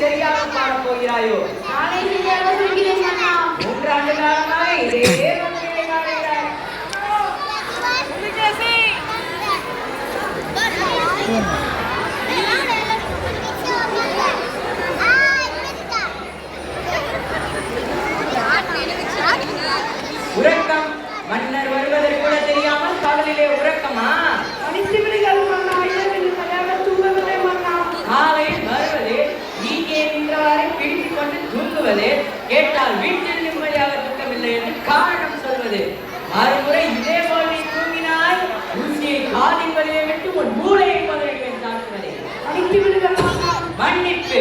சரியாக பாட போகிறாயோ? நாளை சரியாக சொல்கிறேன் அண்ணா. 3 ஆண்டு காலமாக இதே மந்திரத்தை பாடுகிறாய். உறக்கம் மன்னர் வருவதற்கு கூட தெரியாமல் பகலிலே உறக்கமா? காலையில் வருவது நீங்கே நின்றவாறு பிடித்துக் கொண்டு தூங்குவது, கேட்டால் வீட்டில் நிம்மதியாக தூக்கவில்லை என்று காரணம் சொல்வது. மறுமுறை இதே போல் நீ தூங்கினால் ஊசியை காலின் வழியை விட்டு உன் மூளையை பதவிகள் தாக்குவதே. மன்னிப்பு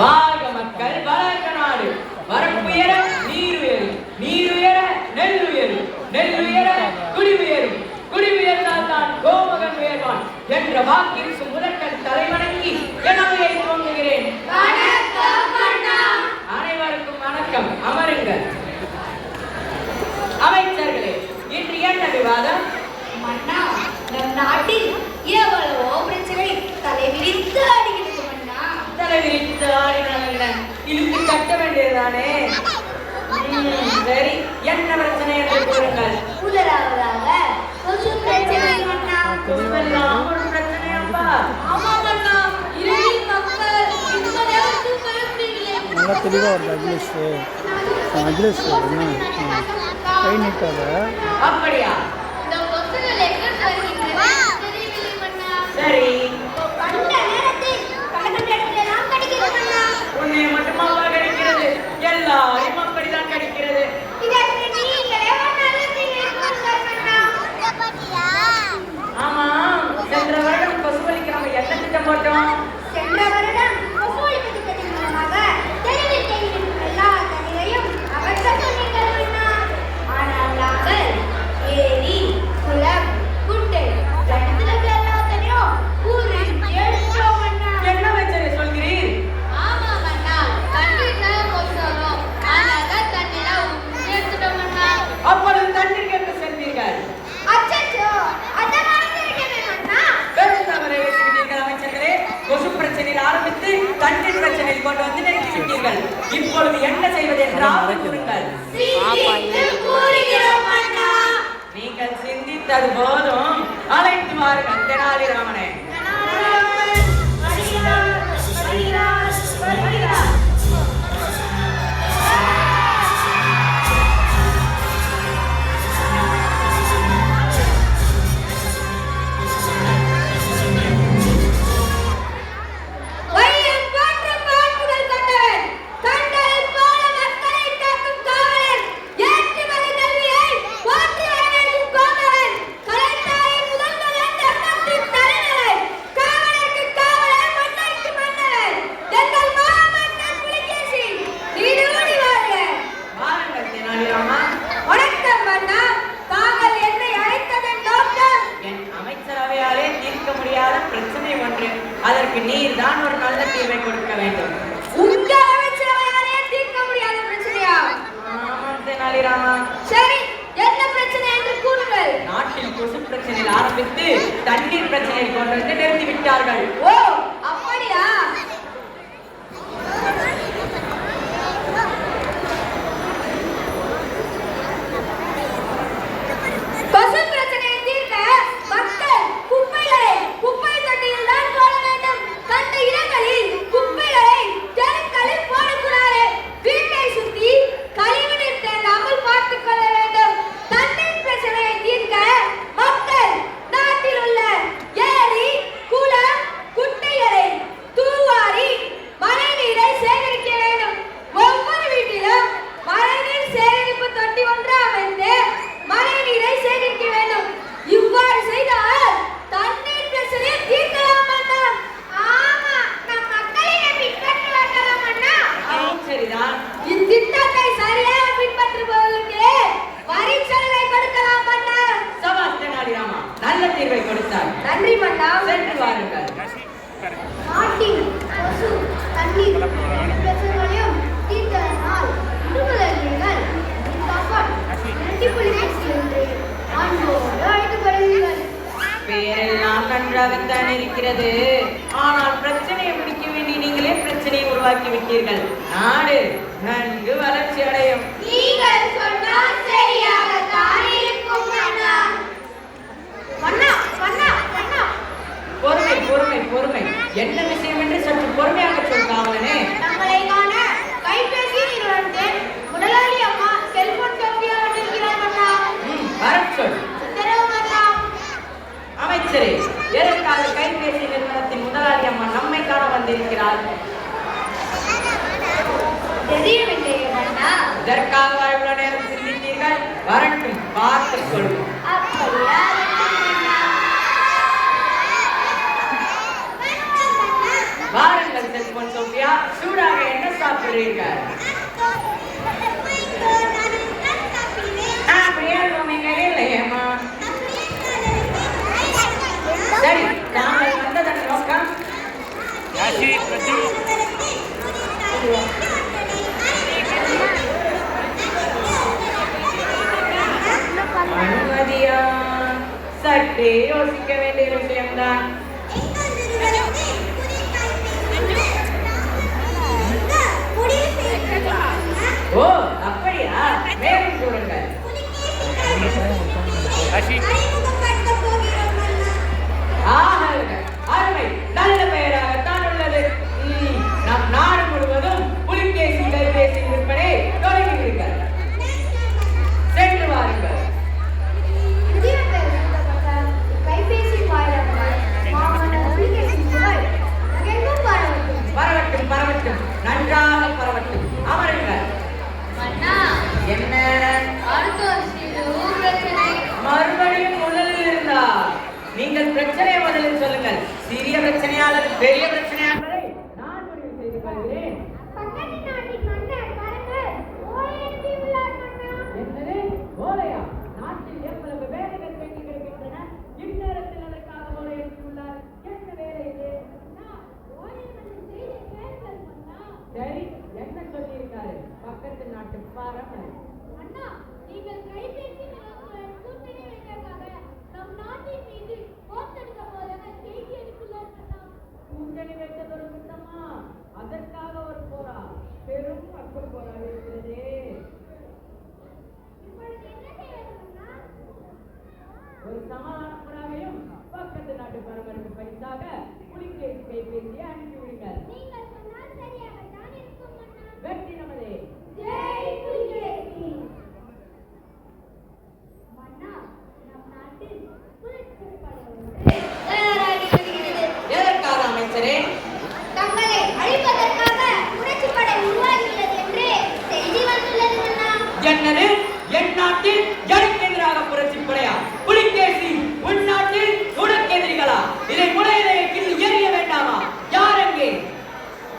வாழ்க மக்கள், வளர்க நாடு. வரப்புயர நீர் உயரும், நீர் உயர நெல் உயரும், நெல் உயர குடி உயரும், குடி உயர்ந்தால் தான் கோமகன் உயர்வான் என்ற வாக்கில் முதற்கண் தலைவணங்கி எனவையை துவங்குகிறேன். அனைவருக்கும் வணக்கம். அமருங்கள். அமைச்சர்களே, இன்று என்ன விவாதம்? மன்னா, நம் நாட்டில் எவ்வளவோ பிரச்சனை தலைவிரித்து ஆடுகிறது மன்னா. தலைவிரித்து ஆடினாங்க இழுத்து கட்ட வேண்டியதுதானே? சரி, என்ன பிரச்சனை என்று கூறுங்கள். முதலாவதாக கொசு பிரச்சனை மன்னா. கொசுவெல்லாம் ஒரு பிரச்சனையாப்பா? ஆமா மன்னா, இரவில் மக்கள் இந்த நேரத்தில் பயப்படவில்லை. நல்லா தெளிவாக வருது அகிலேஷ். அகிலேஷ் கை நீட்டாத. அப்படியா? இந்த கொசுகள் எங்கிருந்து வருகின்றன தெரியவில்லை மன்னா. சரி, கண்ட நேரத்தில் கண்ட இடத்திலெல்லாம் கடிக்கிறது மன்னா. உன்னை மட்டுமாவா கடிக்கிறது? எல்லாரையும் அப்படிதான் கடிக்கிறது. இதற்கு நீங்களே நல்லது நினைக்கிறீர்கள் மன்னா. ஆமா, சென்ற வருடம் கொசுவலிக்கு நம்ம என்ன திட்டம் போட்டோம்? சென்ற வருடம் கொசுவொழிப்பு திட்டத்தின் மூலமாக தெருவில் தேங்கியிருக்கும் எல்லா தண்ணீரையும் அகற்ற சொன்னீர்கள் மன்னா. ஆனால் நாங்கள் ஏரி, குளம், குட்டை, கிணத்துல இருக்கிற எல்லா தண்ணியும் ஊரில் எடுத்துட்டோம் மன்னா. என்ன வச்சதை சொல்கிறீர்? ஆமா மன்னா, தண்ணீர்னால கொசு வரும். ஆனால் தண்ணியெல்லாம் எடுத்துட்டோம் மன்னா. அப்பொழுது தண்ணீர் என்று சென்றீர்கள். அச்சச்சோ, அதை மறந்துவிட்டேனே மன்னா. பெரும் தவறை வைத்துவிட்டீர்கள் அமைச்சர்களே. கொசு பிரச்சனையில் ஆரம்பித்து தண்ணீர் பிரச்சனையில் கொண்டு வந்து நிறுத்திவிட்டீர்கள். இப்பொழுது என்ன செய்வது என்றாவது கூறுங்கள். சிந்தித்து கூறுகிறோம் மன்னா. நீங்கள் சிந்தித்தது போதும். அழைத்து வாருங்கள் தெனாலிராமனை. வையம் போன்ற பாட்டுகள் கண்டவன், கண்டல் போல மக்களை காக்கும் காவலன், ஏற்றுமதி கல்வியை போற்றி வழங்கும் கோமகன், கலைத்தாயின் முதல்வன் தர்மத்தின் தலைநகர், காவலருக்கு காவலர், மன்னருக்கு மன்னவர், எங்கள் மாமன்னன் புலிகேசி, நீடூழி வாழ்க. வாருங்கள் தெனாலிராமா. வணக்கம் மன்னா, தாங்கள் என்னை அழைத்ததன் நோக்கம்? என் அமைச்சரவையாலே தீர்க்க முடியாத பிரச்சனை ஒன்று. அதற்கு நீர் தான் ஒரு நல்ல தீர்வை கொடுக்க வேண்டும். உங்க அமைச்சரவையாலே தீர்க்க முடியாத பிரச்சனையா? ஆமாம் தெனாலிராமா. சரி, என்ன பிரச்சனை என்று கூறுங்கள். நாட்டில் கொசு பிரச்சனையில் ஆரம்பித்து தண்ணீர் பிரச்சனையை கொண்டு வந்து நிறுத்தி விட்டார்கள். ஓ, அப்படியா? கொசு பிரச்சனையை தீர்க்க மக்கள் குப்பைகளை குப்பை தொட்டியில் தான் போட வேண்டும். கண்ட இடங்களில் குப்பைகளை தெருக்களில் போடக்கூடாது. வீட்டை சுற்றி கழிவுநீர் தேங்காமல் பார்த்துக் கொள்ள வேண்டும். தண்ணீர் நன்றாகத்தான் இருக்கிறது. ஆனால் பிரச்சனையை முடிக்க வேண்டி நீங்களே பிரச்சனையை உருவாக்கி விட்டீர்கள். நாடு நன்கு வளர்ச்சி அடையும். நீங்கள் சொன்னால் சரியாகத்தான் இருக்கும் மன்னா. மன்னா மன்னா மன்னா, பொறுமை பொறுமை பொறுமை. என்ன விஷயம் என்று சற்று பொறுமையாக சொல் காவலனே. தங்களை காண கைபேசியில் வந்தேன். முதலாளி அம்மா செல்போன் சோபியா வந்திருக்கிறார் மன்னா. வரச் சொல். உத்தரவு மன்னா. அமைச்சரே, எதற்காக கைபேசி நிறுவனத்தின் முதலாளி அம்மா நம்மை காண வந்திருக்கிறார்? தெரியவில்லையே மன்னா. இதற்காக இவ்வளவு நேரம் சிந்தித்தீர்கள்? வரட்டும், பார்த்துக் கொள்வோம். அப்படியா மன்னா? வாருங்கள் செல்போன் சோபியா, சூடாக என்ன சாப்பிடுறீர்கள்? அப்படியே இல்லையேம்மா. சரி, நாங்கள் வந்ததன் நோக்கம் அனுமதியா? சற்றே யோசிக்க வேண்டிய விஷயம்தான். ஓ, அப்படியா? மேலும் கூறுங்கள். அருமை, நல்ல பெயராகத்தான் உள்ளது. நம் நாடு முழுவதும் புலிகேசி கைபேசி விற்பனை தொடங்கிவிடுங்கள். சென்று வாருங்கள். புதிய பெயர் சூட்டப்பட்ட கைபேசி வாயிலாக மாமன்னர் புலிகேசியின் புகழ் எங்கும் பரவட்டும். பரவட்டும் பரவட்டும், நன்றாக பரவட்டும். அமருங்கள். மன்னா, என்ன அடுத்த வருஷம் பிரச்சனை. மறுபடியும் முதலில் இருந்தா? நீங்கள் பிரச்சனையை முதலில் சொல்லுங்கள். சிறிய பிரச்சனையா அல்லது பெரிய பிரச்சனையா என்பதை நான் முடிவு செய்து கொள்கிறேன். பக்கத்து நாட்டின் மன்னர் பாருங்கள், ஓலை எழுதியுள்ளார் மன்னா. என்னது ஓலையா? நாட்டில் எவ்வளவு வேலைகள் பெண்டி கிடக்கின்றன. இந்நேரத்தில் அதற்காக ஓலை எழுதியுள்ளார். என்ன வேலை இது? ஓலை வந்து செய்தி கேட்கல் மன்னா. சரி, என்ன சொல்லியிருக்காரு? பக்கத்து நாட்டு பாரம்பரிய மன்னா, நீங்கள் கைபேசி நிறுவனத்துடன் கூட்டணி வைத்ததாக நம் நாட்டின் மீது போர்த்தெடுக்க போதாக செய்தி அனுப்பியுள்ளார் மன்னா. கூட்டணி வைத்தது ஒரு குற்றமா? அதற்காக ஒரு போரா? பெரும் மக்கள் போரா இருக்கிறதே. இப்பொழுது என்ன செய்வது மன்னா? ஒரு சமாதான புறாவையும் பக்கத்து நாட்டு பரம்பரைக்கு பரிசாக புலிகேசி கைபேசியை அனுப்பிவிடுங்கள். நீங்கள் சொன்னால் சரியாகத்தான் இருக்கும் மன்னா. வெற்றி நமதே. ஜெய் புலிகேசி. மன்னா, நம் நாட்டில் புரட்சி படை ஒன்று தயாராகி வருகிறது. எதற்காக அமைச்சரே? தங்களை அழிப்பதற்காக புரட்சி படை உருவாகிறது என்று செய்தி வந்துள்ளது மன்னா. என்னது? என் நாட்டில் எனக்கு எதிராக புரட்சி படையா? புலிகேசி, உன் நாட்டில் உனக்கு எதிரிகளா? இதை முளையிலே கிள்ளி எறிய வேண்டாமா? யார் அங்கே?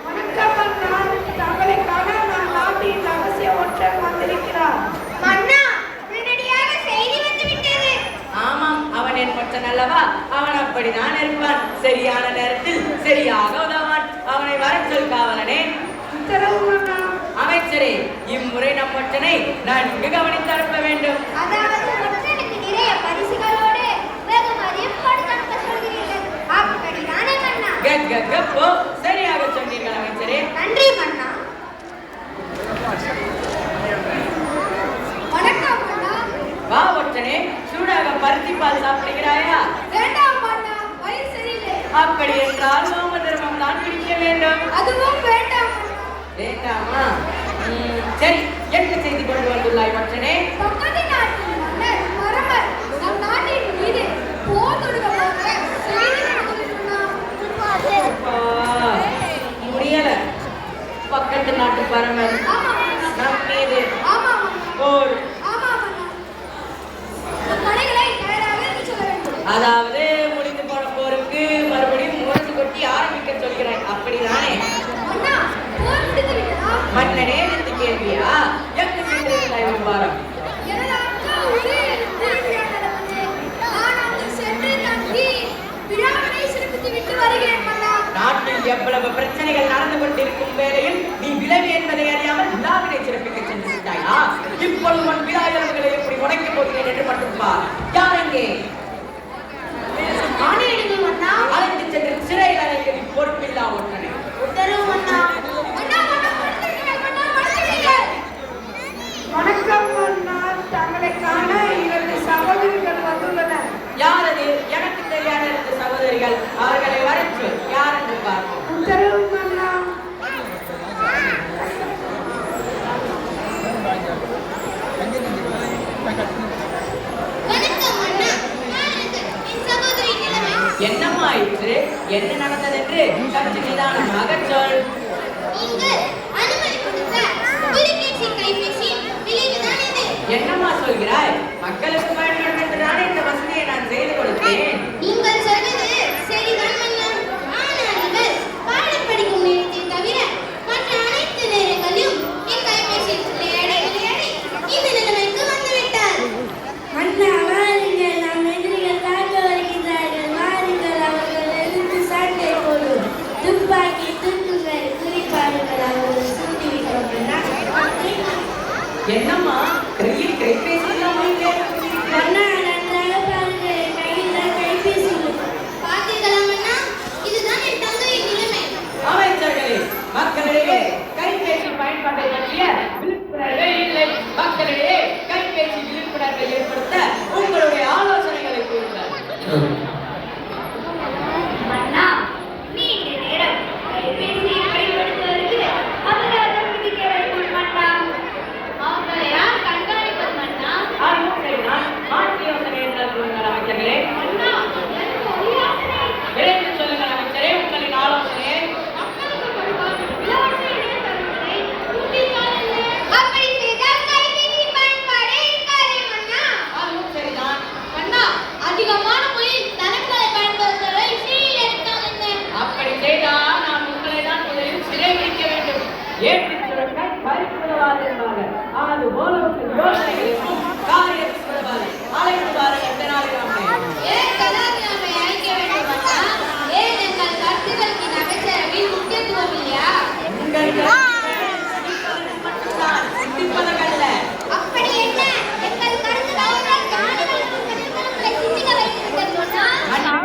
வணக்கம் மன்னா, தங்களை காண நம் நாட்டின் ரகசிய ஒற்றர் வந்திருக்கிறார். மன்னா, உடனடியாக செய்தி வந்துவிட்டது. ஆமாம், அவன் என் மச்சன் அல்லவா? அவன் அப்படிதான் இருப்பான். சரியான நேரத்தில் சரியாக உதவான். அவனை வரச் சொல் காவலனே. உத்தரவு மன்னா. அமைச்சரே, இம்முறை நம் மச்சனை நன்கு கவனித்து அனுப்ப வேண்டும். அதாவது ஒற்றனுக்கு நிறைய பரிசுகளோடு வெகுமதி கொடுத்து அனுப்ப சொல்கிறீர்கள். அப்படிதானே மன்னா? கப்போ, சரியாக சொன்னீர்கள் அமைச்சரே. நன்றி மன்னா. வணக்கம் மன்னா. வா ஒற்றனே, சூடாக பருத்தி பால் சாப்பிடுகிறாயா? வேண்டாம் மன்னா, வயிறு சரியில்லை. அப்படி என்றால் சோம தர்மம் தான் பிடிக்க வேண்டும். அதுவும் வேண்டாம் மன்னா. வேண்டாமா? சரி, என்ன செய்தி கொண்டு வந்துள்ளாய் ஒற்றனே? பக்கத்து நாட்டின் மன்னர் பரமர் நம் நாட்டின் மீது போர் தொடுக்க போகிற செய்தி வந்துவிட்டுள்ளார். முடியல. பக்கத்து நாட்டு பரமர் ஆமா மன்னா. நம் மீது ஆமா மன்னா. போர். ஆமா மன்னா. நம் படைகளை தயாராக இருக்க சொல்ல வேண்டும். அதாவது முடிந்து போன போருக்கு மறுபடியும் முரசு கொட்டி ஆரம்பிக்க சொல்கிறாய், அப்படிதானே? மன்னா, போர் முடிந்து விட்டதா? மன்னனே நின்று கேள்வியா? எங்கு சென்றிருந்தாய் விவகாரம்? எனது அக்கா ஒரு திருவிழா நடந்தது. நான் அங்கு சென்று தங்கி விழாவினை சிறப்பித்து விட்டு வருகிறேன் மன்னா. நாட்டில் எவ்வளவு பிரச்சனைகள் நடந்து கொண்டிருக்கும் வேளையில் நீ விளைவு என்பதை அறியாமல் விழாவினை சிறப்பிக்க சென்று விட்டாயா? இப்பொழுது உன் விழா இரவுகளை எப்படி உடைக்கப் போகிறேன் என்று மட்டும் பார். யார் அங்கே? ஆணையிடுங்கள் மன்னா. வணக்கம் அண்ணா. யாருக்கு? என் சகோதரி நிலைமை. என்னம்மா ஆயிற்று? என்ன நடந்ததென்று சற்று நிதானமாக சொல். நீங்கள் அனுமதி கொடுத்த தொலைபேசி கைபேசியின் விளைவுதான் இது. என்னம்மா சொல்கிறாய்? மக்களுக்கு பயன்படும் என்றுதானே இந்த வசதியை நான் செய்து கொடுத்தேன். நீங்கள் சொல்வது சரிதான் அண்ணா. ஆனால் இவர் பாடம் படிக்கும் நேரத்தை தவிர மற்ற அனைத்து நேரங்களிலும் என் கைபேசியில் விளையாடி இந்த நிலைமைக்கு வந்துவிட்டார். அண்ணா வாருங்கள், நம் எதிரிகள் தாக்க வருகிறார்கள். வாருங்கள், அவர்கள் எதிர்த்து சாட்டை போடும். துப்பாக்கி தூக்குங்கள், குறிப்பாடுகள் அவர்கள் சூட்டிவிட்டோம் அண்ணா. என்னம்மா கையில் கைபேசி இல்லாமல் அண்ணா நன்றாக பாருங்கள், என் கையில் தான் கைபேசி உள்ளது. பார்த்தீர்களா அண்ணா? இதுதான் என் தங்கையின் நிலைமை. அமைச்சர்களே, மக்களிடையே கைபேசி பயன்பாட்டை பற்றிய விழிப்புணர்வே இல்லை. மக்களிடையே கைபேசி விழிப்புணர்வை ஏற்படுத்த உங்களுடைய ஆலோசனைகளை கூறுங்கள். அண்ணா, நீண்ட நேரம் கைபேசியை பயன்படுத்துவதற்கு அபராதம் விதிக்க வேண்டும் அண்ணா. அவர்களை யார் கண்காணிப்பது அண்ணா? அதுவும் சரிதான். மாற்று யோசனை என்றால் கூறுங்கள் அமைச்சர்களே. அண்ணா, எனக்கு ஒரு யோசனை. விரைந்து சொல்லுங்கள் அமைச்சரே, உங்களின் ஆலோசனையை. மக்களுக்கு கொடுக்கும் இலவச இணையதளங்களை ஊக்குவிக்காதீங்க. அப்படி செய்தால் கைபேசி பயன்பாடே இருக்காதே அண்ணா. அதுவும் சரிதான். அண்ணா, அதிகமான முறையில் தரங்களை பயன்படுத்துவதை சிறையில் எடுக்காதீங்க. அப்படி செய்தால் நாம் உங்களை தான் முதலில் சிறை வைக்க வேண்டும். ஏற்றிச் சுரக்காய் பறித்து விடுவார் என்பார்கள். அதுபோல உங்கள் யோசனைகளுக்கும் காரியத்தில் விடுவார்கள். அழைத்து வாருங்கள் தெனாலிராமனை. ஏன் கலாச்சாரத்தை அழைக்க வேண்டும் அண்ணா? ஏன் எங்கள் கருத்துக்களுக்கு நகைச்சரவில் முக்கியத்துவம் இல்லையா? உங்கள் சிந்திப்பதற்கு மட்டும்தான், சிந்திப்பதற்கல்ல. அப்படி என்ன? எங்கள் கருத்துக்களை ஞானிகளுக்கும் கருத்துக்களை சிந்திக்க வைத்திருக்கிறது அண்ணா.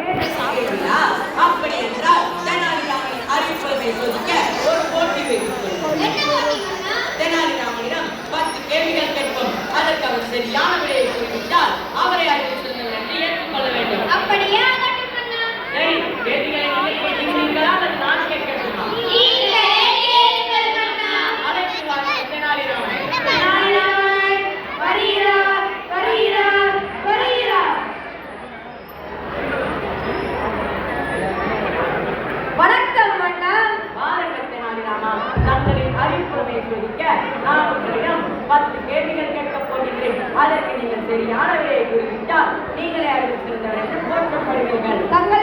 கேட்கிறீர்களா? அப்படி என்றால் தெனாலிராமனின் அறிவுரை சோதிக்க ஒரு போட்டி வைத்துக் கொள்வோம். என்ன போட்டி அண்ணா? தெனாலிராமனிடம் 10 கேள்விகள் கேட்போம். அதற்கு அவர் சரியான விடையை கூறிவிட்டால் அவரை அறிவு செல்வதற்கு என்று ஏற்றுக்கொள்ள வேண்டும். அப்படியே ஆகட்டும் அண்ணா. சரி, கேள்விகளை நீங்கள் கேட்கிறீர்களா அல்லது நான் கேட்கட்டுமா? நீங்களே கேளுங்கள் அண்ணா. அழைத்து வாருங்கள் தெனாலிராமனை. நாராயண் வருகிறார், வருகிறார், வருகிறார். வணக்கம் அண்ணா. வாருங்கள் தெனாலிராமா, தங்களின் அறிவுரை சோதிக்க நான் உங்களிடம் 10 கேள்விகள் கேட்கப் போகின்றேன். அதற்கு நீங்கள் சரியான விடையை கூறிவிட்டால் நீங்களே அறிவு செல்வதற்கு என்று போற்றப்படுவீர்கள். தங்களை